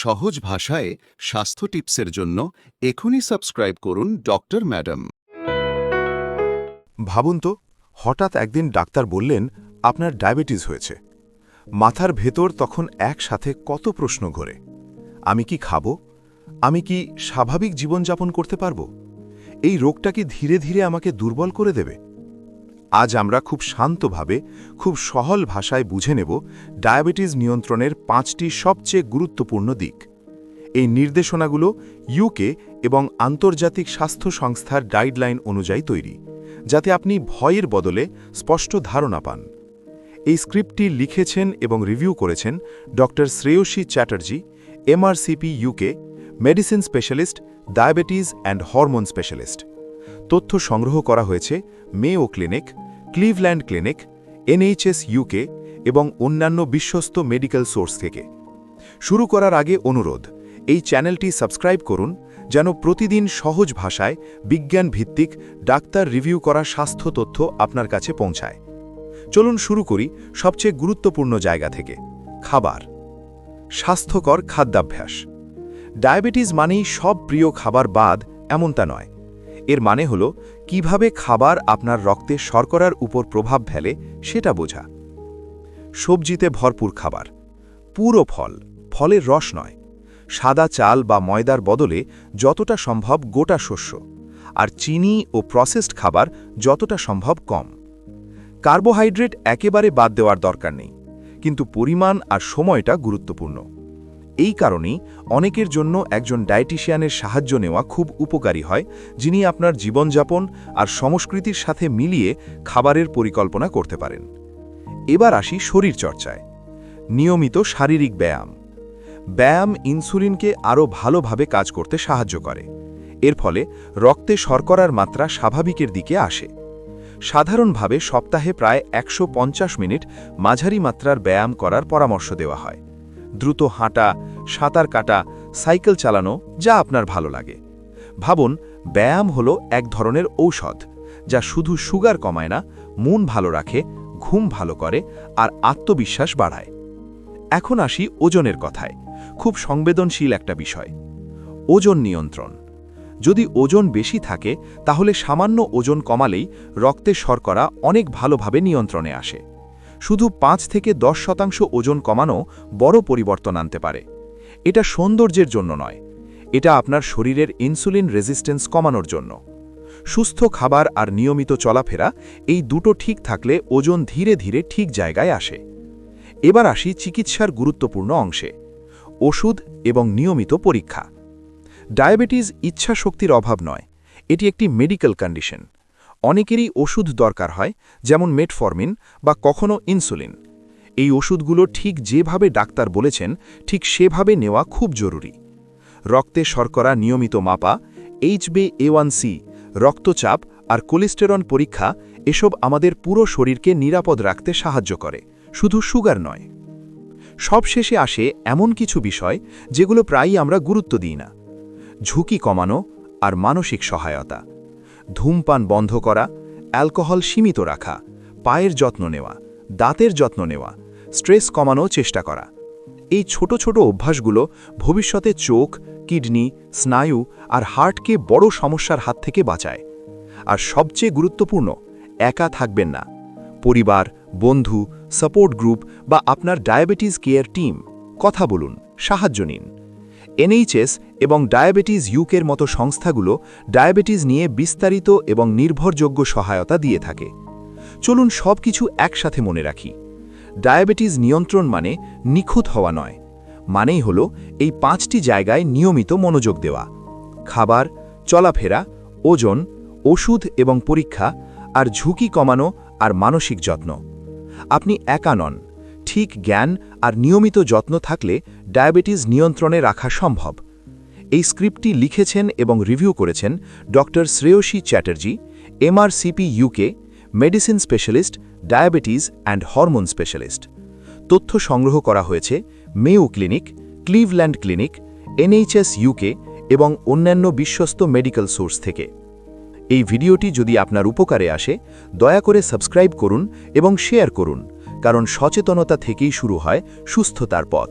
সহজ ভাষায় স্বাস্থ্য টিপসের জন্য এখনই সাবস্ক্রাইব করুন ডক্টর ম্যাডাম। ভাবুন তো, হঠাৎ একদিন ডাক্তার বললেন আপনার ডায়াবেটিস হয়েছে। মাথার ভেতর তখন একসাথে কত প্রশ্ন ঘোরে। আমি কি খাবো? আমি কি স্বাভাবিক জীবনযাপন করতে পারবো? এই রোগটা কি ধীরে ধীরে আমাকে দুর্বল করে দেবে? আজ আমরা খুব শান্তভাবে, খুব সহজ ভাষায় বুঝে নেব ডায়াবেটিস নিয়ন্ত্রণের 5টি সবচেয়ে গুরুত্বপূর্ণ দিক। এই নির্দেশনাগুলো ইউকে এবং আন্তর্জাতিক স্বাস্থ্য সংস্থার গাইডলাইন অনুযায়ী তৈরি, যাতে আপনি ভয়ের বদলে স্পষ্ট ধারণা পান। এই স্ক্রিপ্টটি লিখেছেন এবং রিভিউ করেছেন doctor Shreyasi Chatterjee, MRCP UK, medicine specialist, diabetes and hormone specialist. তথ্য সংগ্রহ করা হয়েছে Mayo clinic, Cleveland clinic, NHS UK এবং অন্যান্য বিশ্বস্ত মেডিকেল সোর্স থেকে। শুরু করার আগে অনুরোধ, এই চ্যানেলটি সাবস্ক্রাইব করুন যেন প্রতিদিন সহজ ভাষায় বিজ্ঞান ভিত্তিক ডাক্তার রিভিউ করা স্বাস্থ্য তথ্য আপনার কাছে পৌঁছায়। চলুন শুরু করি সবচেয়ে গুরুত্বপূর্ণ জায়গা থেকে, খাবার। স্বাস্থ্যকর খাদ্যাভ্যাস। ডায়াবেটিস মানেই সব প্রিয় খাবার বাদ এমনটা নয়। এর মানে হল কিভাবে খাবার আপনার রক্তে শর্করার উপর প্রভাব ফেলে সেটা বোঝা। সবজিতে ভরপুর খাবার, পুরো ফল, ফলের রস নয়। সাদা চাল বা ময়দার বদলে যতটা সম্ভব গোটা শস্য, আর চিনি ও প্রসেসড খাবার যতটা সম্ভব কম। কার্বোহাইড্রেট একেবারে বাদ দেওয়ার দরকার নেই, কিন্তু পরিমাণ আর সময়টা গুরুত্বপূর্ণ। এই কারণেই অনেকের জন্য একজন ডায়েটিশিয়ানের সাহায্য নেওয়া খুব উপকারী হয়, যিনি আপনার জীবনযাপন আর সংস্কৃতির সাথে মিলিয়ে খাবারের পরিকল্পনা করতে পারেন। এবার আসি শরীরচর্চায়। নিয়মিত শারীরিক ব্যায়াম। ব্যায়াম ইনসুলিনকে আরও ভালোভাবে কাজ করতে সাহায্য করে। এর ফলে রক্তে শর্করার মাত্রা স্বাভাবিকের দিকে আসে। সাধারণভাবে সপ্তাহে প্রায় 150 মিনিট মাঝারি মাত্রার ব্যায়াম করার পরামর্শ দেওয়া হয়। দ্রুত হাঁটা, সাঁতার কাটা, সাইকেল চালানো, যা আপনার ভালো লাগে। ভাবুন, ব্যায়াম হলো এক ধরনের ঔষধ, যা শুধু সুগার কমায় না, মন ভালো রাখে, ঘুম ভালো করে আর আত্মবিশ্বাস বাড়ায়। এখন আসি ওজনের কথায়, খুব সংবেদনশীল একটা বিষয়। ওজন নিয়ন্ত্রণ। যদি ওজন বেশি থাকে তাহলে সামান্য ওজন কমালেই রক্তে শর্করা অনেক ভালোভাবে নিয়ন্ত্রণে আসে। শুধু 5 থেকে 10% ওজন কমানো বড় পরিবর্তন আনতে পারে। এটা সৌন্দর্যের জন্য নয়, এটা আপনার শরীরের ইনসুলিন রেজিস্ট্যান্স কমানোর জন্য। সুস্থ খাবার আর নিয়মিত চলাফেরা, এই দুটো ঠিক থাকলে ওজন ধীরে ধীরে ঠিক জায়গায় আসে। এবার আসি চিকিৎসার গুরুত্বপূর্ণ অংশে, ওষুধ এবং নিয়মিত পরীক্ষা। ডায়াবেটিস ইচ্ছাশক্তির অভাব নয়, এটি একটি মেডিকেল কন্ডিশন। অনেকেরই ওষুধ দরকার হয়, যেমন মেটফরমিন বা কখনো ইনসুলিন। এই ওষুধগুলো ঠিক যেভাবে ডাক্তার বলেছেন ঠিক সেভাবে নেওয়া খুব জরুরি। রক্তে শর্করা নিয়মিত মাপা, HbA1c, রক্তচাপ আর কোলেস্টেরল পরীক্ষা, এসব আমাদের পুরো শরীরকে নিরাপদ রাখতে সাহায্য করে, শুধু সুগার নয়। সবশেষে আসে এমন কিছু বিষয় যেগুলো প্রায়ই আমরা গুরুত্ব দিই না: ঝুঁকি কমানো আর মানসিক সহায়তা। ধূমপান বন্ধ করা, অ্যালকোহল সীমিত রাখা, পায়ের যত্ন নেওয়া, দাঁতের যত্ন নেওয়া, স্ট্রেস কমানো চেষ্টা করা। এই ছোট ছোট অভ্যাসগুলো ভবিষ্যতে চোখ, কিডনি, স্নায়ু আর হার্টকে বড় সমস্যার হাত থেকে বাঁচায়। আর সবচেয়ে গুরুত্বপূর্ণ, একা থাকবেন না। পরিবার, বন্ধু, সাপোর্ট গ্রুপ বা আপনার ডায়াবেটিস কেয়ার টিম, কথা বলুন, সাহায্য নিন। এনএইচএস এবং ডায়াবেটিস ইউকের মতো সংস্থাগুলো ডায়াবেটিস নিয়ে বিস্তারিত এবং নির্ভরযোগ্য সহায়তা দিয়ে থাকে। চলুন সবকিছু একসাথে মনে রাখি। ডায়াবেটিস নিয়ন্ত্রণ মানে নিখুঁত হওয়া নয়, মানেই হল এই 5টি জায়গায় নিয়মিত মনোযোগ দেওয়া: খাবার, চলাফেরা, ওজন, ওষুধ এবং পরীক্ষা, আর ঝুঁকি কমানো আর মানসিক যত্ন। আপনি একা নন, ঠিক জ্ঞান আর নিয়মিত যত্ন থাকলে ডায়াবেটিস নিয়ন্ত্রণে রাখা সম্ভব। এই স্ক্রিপ্টটি লিখেছেন এবং রিভিউ করেছেন doctor Shreyasi Chatterjee, MRCP UK, medicine specialist, diabetes and hormone specialist. তথ্য সংগ্রহ করা হয়েছে Mayo clinic, Cleveland clinic, NHS UK এবং অন্যান্য বিশ্বস্ত মেডিকেল সোর্স থেকে। এই ভিডিওটি যদি আপনার উপকারে আসে, দয়া করে সাবস্ক্রাইব করুন এবং শেয়ার করুন, কারণ সচেতনতা থেকেই শুরু হয় সুস্থতার পথ।